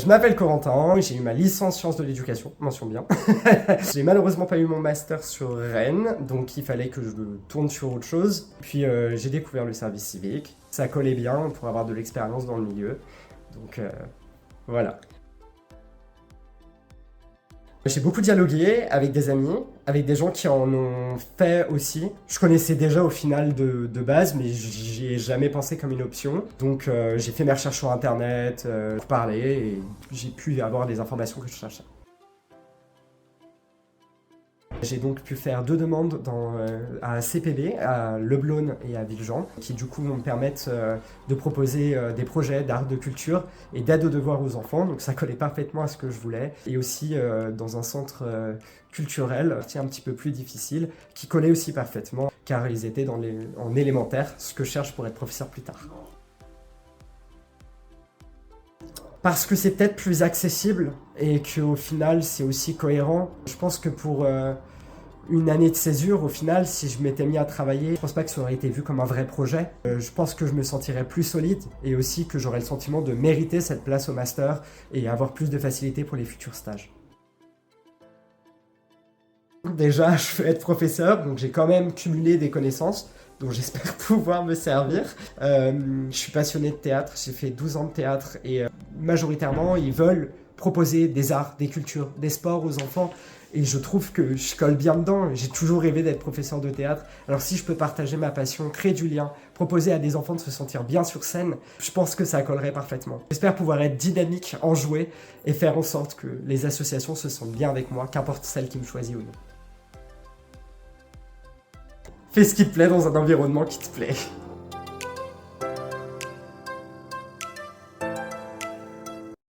Je m'appelle Corentin, j'ai eu ma licence sciences de l'éducation, mention bien. J'ai malheureusement pas eu mon master sur Rennes, donc il fallait que je tourne sur autre chose. Puis j'ai découvert le service civique, ça collait bien pour avoir de l'expérience dans le milieu. Donc voilà. J'ai beaucoup dialogué avec des amis, avec des gens qui en ont fait aussi. Je connaissais déjà au final de base, mais j'y ai jamais pensé comme une option. Donc j'ai fait mes recherches sur internet, pour parler, et j'ai pu avoir des informations que je cherchais. J'ai donc pu faire 2 demandes à CPB, à Leblon et à Villejean, qui du coup vont me permettre de proposer des projets d'art, de culture et d'aide aux devoirs aux enfants, donc ça collait parfaitement à ce que je voulais. Et aussi dans un centre culturel, un petit peu plus difficile, qui collait aussi parfaitement, car ils étaient en élémentaire, ce que je cherche pour être professeur plus tard. Parce que c'est peut-être plus accessible et qu'au final c'est aussi cohérent. Je pense que pour une année de césure, au final, si je m'étais mis à travailler, je pense pas que ça aurait été vu comme un vrai projet. Je pense que je me sentirais plus solide et aussi que j'aurais le sentiment de mériter cette place au master et avoir plus de facilité pour les futurs stages. Déjà, je veux être professeur, donc j'ai quand même cumulé des connaissances dont j'espère pouvoir me servir. Je suis passionné de théâtre, j'ai fait 12 ans de théâtre et majoritairement, ils veulent proposer des arts, des cultures, des sports aux enfants. Et je trouve que je colle bien dedans. J'ai toujours rêvé d'être professeur de théâtre. Alors si je peux partager ma passion, créer du lien, proposer à des enfants de se sentir bien sur scène, je pense que ça collerait parfaitement. J'espère pouvoir être dynamique, enjoué et faire en sorte que les associations se sentent bien avec moi, qu'importe celle qui me choisit ou non. Fais ce qui te plaît dans un environnement qui te plaît.